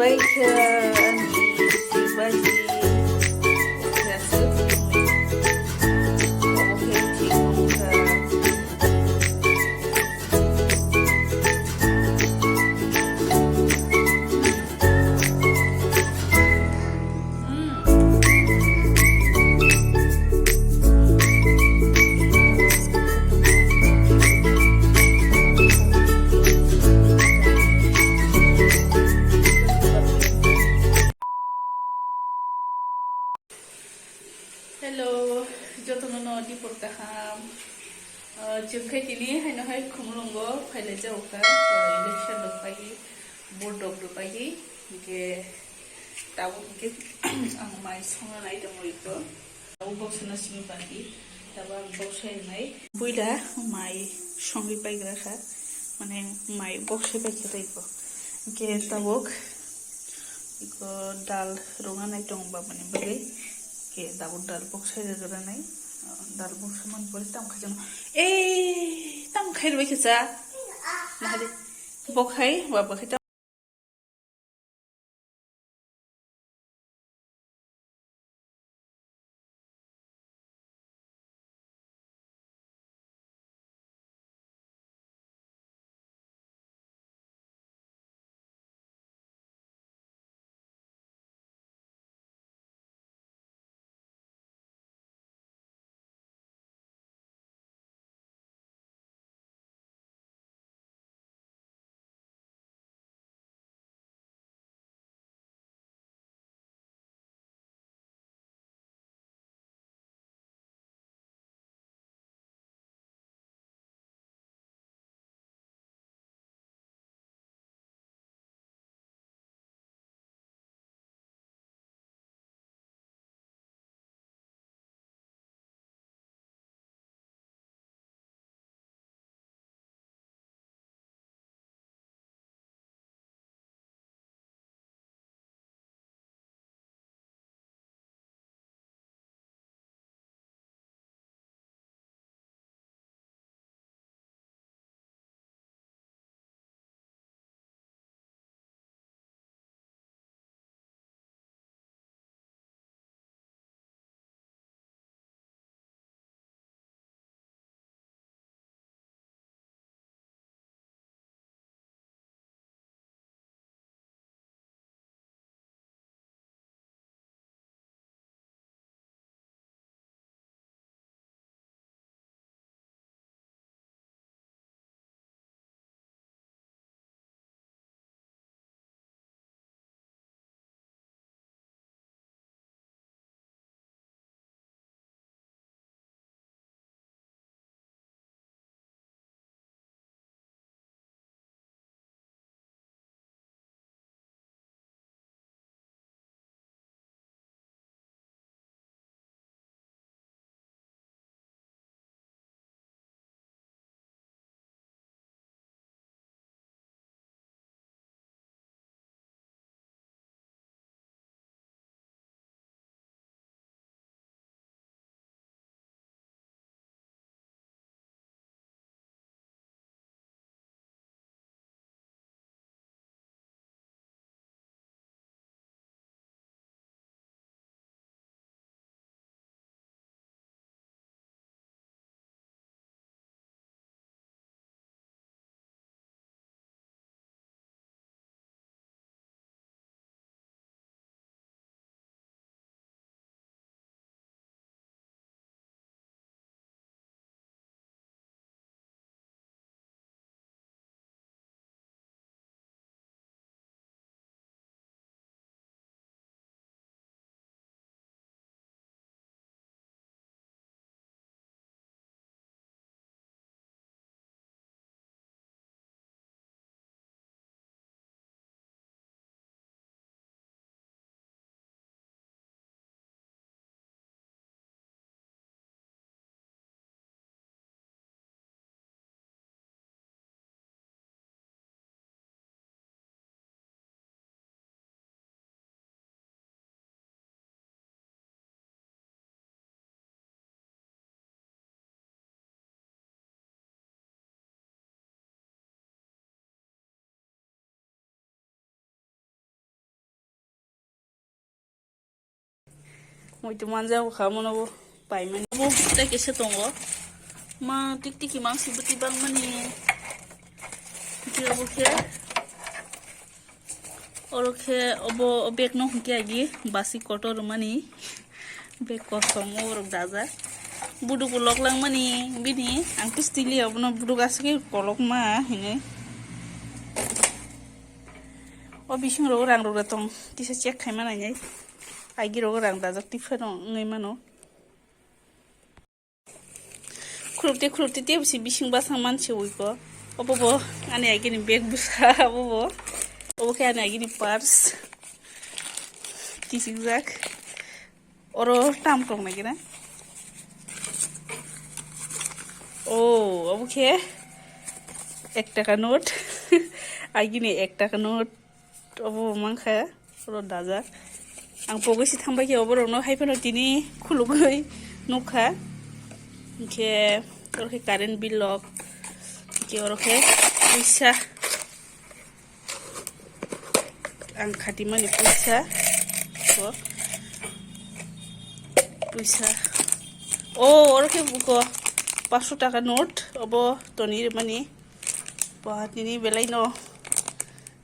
Waika and Sibaji Hello, jotono no di porta ham. Jumkai tini hai no hai khumulwng phaile jauka election do pai board dog do pai ke tabu ke ang mai songa nai do moiko tabu box na simi pai taba box hai nai buida mai songi pai gra kha mane mai box pai ke ko ke tabuk iko dal runga nai tong ba mane bagai ke dabur dal box hai gara nai dal box man pore tam khajam tam khair bai kha na hade box hai wa ba Moi tu manja ko khamo no pai man bo ta ke se tongo ma tik tik ki mang si buti bang mani ki obo ke oroke obo bek no ke agi basi kotor mani bek kosong or daza budu ko loklang mani bini ang pistili obno budu gaske kolok ma hine o bising ro rang ro tong tisa check khai mana nyai agi ro rang dazak ti phano ngai mano khurupte te bisi bising basang manche uiko obo ane agi ni bag busa obo ke ane agi ni purse tising zak oro tam tong na gina obo ke 1 টাকা note agi ni 1 টাকা note obo mankha oro daza ang pogisi thangba ke obo no haipano tini khulugoi nokha ke oroke current bill log ke oroke puisa ang khati mani puisa oroke buko 500 টাকা note obo tonir mani pahatini belai no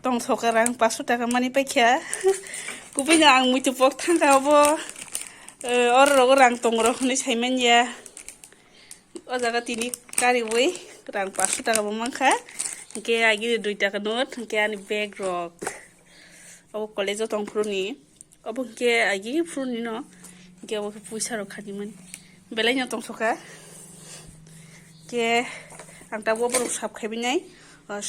tong sokarang 500 টাকা mani paikha kupina ang muitu pok thangka obo oro rang tongro ni saiman ya o jaga tini kari wei rang 500 টাকা mankha ke agi 2 টাকা note ke ani bag rok obo college tong fruni obo ke agi fruni no ke obo puisa ro khadi mani belai no tong soka ke ang ta obo sap khaibi nai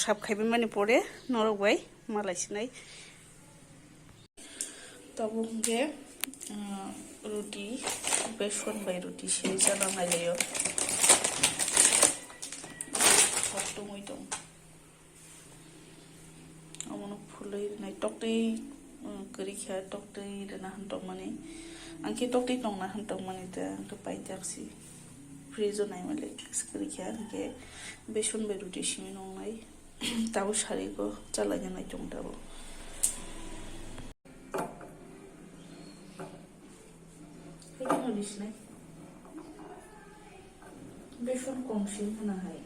sap khaibi mani pore norok bai malai sinai tabo ke ruti beson bai ruti sei jana ngai tong amono phulai nai toktei kari kha toktei na hantong mani angki toktei tong na hantong mani ta to pai taksi frizo nai male kari kha ke beson bai ruti simi nong nai tabo shari ko chala nai tong tabo Ini nulis nai beson kongsin na hai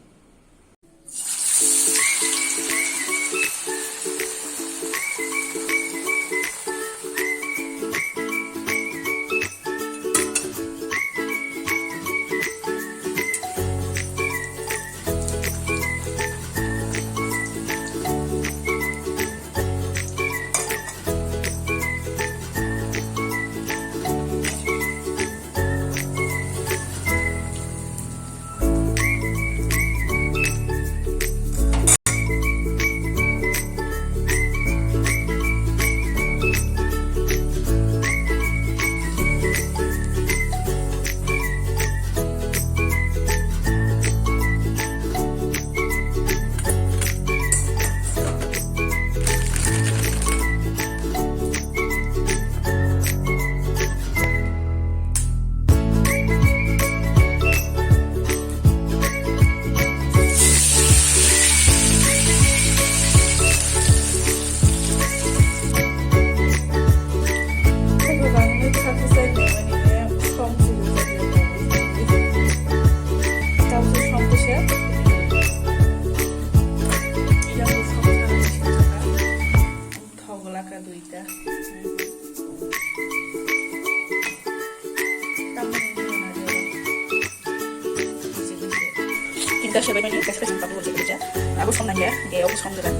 Kita siya ba yun? Kasi kasi patuloy siya kerja. Ako som nanya, gaya ako som dengan.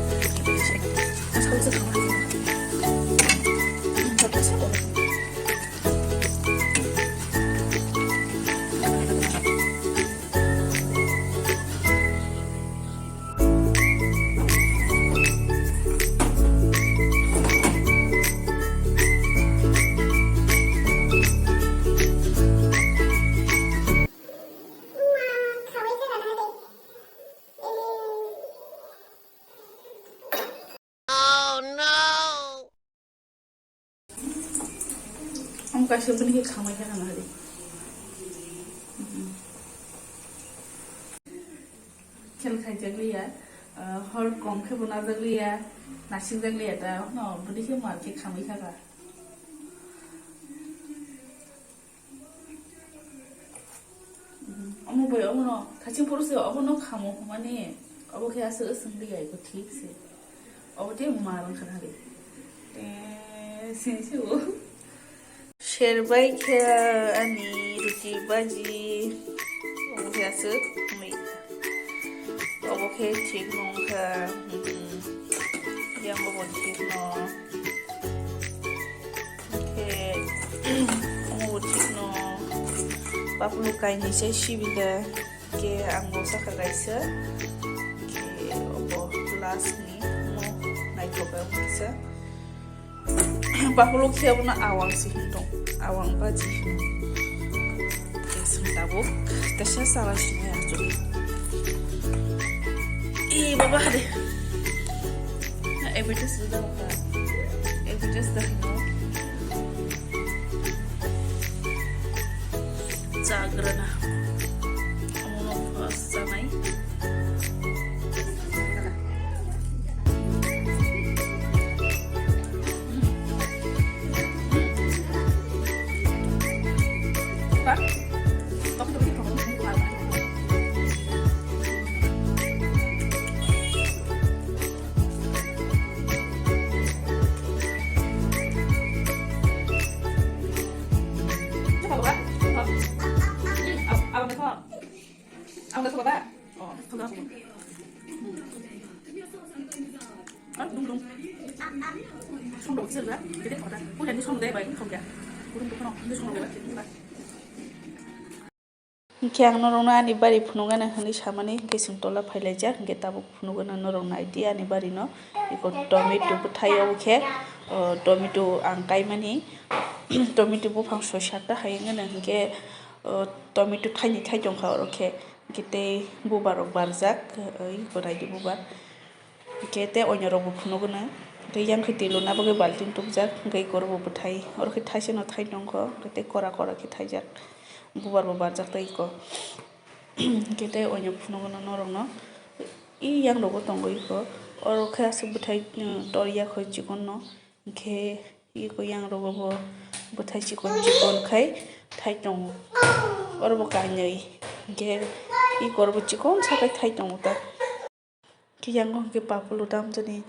Mas kalau sekarang lagi. Tapi saya boleh. Kasih pun kita kamai kan hari. Kau khai jagli ya, hor kong ke buna jagli ya, nasi jagli ya, dah, no, budi ke market kamai kan. boy ono thaching porose ono khamo mane abo khe asu asung de ai ko thik se abo te marang khana de sinsi o sherbai khe ani ruti baji abo khe asu mai abo khe thik nong kha yang abo thik no khe abo thik no Papulu kaini saya sibida ke anggo saka gaisa ke opo plus ni mo naik kopa bisa papulu kia puna awang sih dong awang baji ke sentabuk tasya salah sini ya jadi baba deh nah ebitas sudah apa ebitas dah no Zagrana amono pasanay Pak Pak tuh kita ngomong apa Ông đã thua ba. Không đâu. Đúng. Không đủ sự nữa. Cái đấy bỏ ra. Cú này không đấy vậy không kìa. Cú đúng không? Nó không được vậy. Kiang norona ni bari phununga na hani samani kesing tola phailaija ke tabuk phununga na norona idea ni bari no iko tomato buthayo khe tomato angkai mani tomato bu phang soshata hayenga na ke tomato thaini thai jong kha orokhe kete bubarok barjak iko raidi bubar kete onyorok bu phununga na ke yang khiti luna boge baltin tukjak ngai korbo buthai orokhe thaise no thai jongkho kete kora ke thaijak bubar jak tai ko kete onyo phunungo no norong no I yang logo tongo iko oro kha su buthai toria khoi chikon no ke iko yang logo bo buthai chikon khai thai tong oro bo ka nyai ke iko ro chikon sakai thai tong ta ki yang go ke papulu dam jani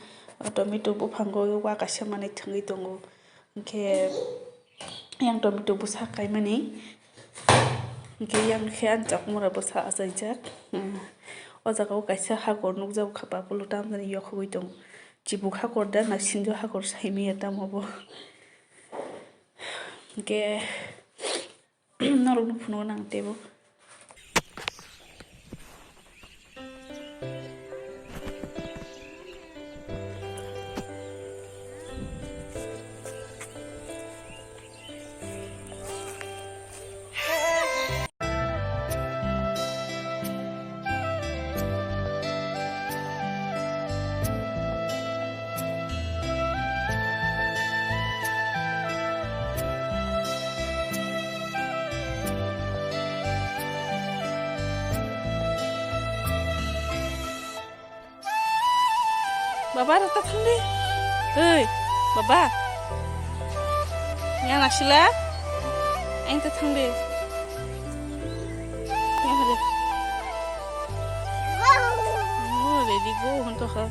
tomato bu phango wa ka samane thangi tongo ke yang tomato bu sakai mani yang khian chak mura bosa asaijak o jagao kaisa hagor nugjau khapa pulutam jani yokhoi dong chibuk hagor da na sinjo hagor saimi eta mobo ke narung phuno nang tebo Baba rata thangde oi baba yang nasila aing ta thangde ya hade oh ready go honto kha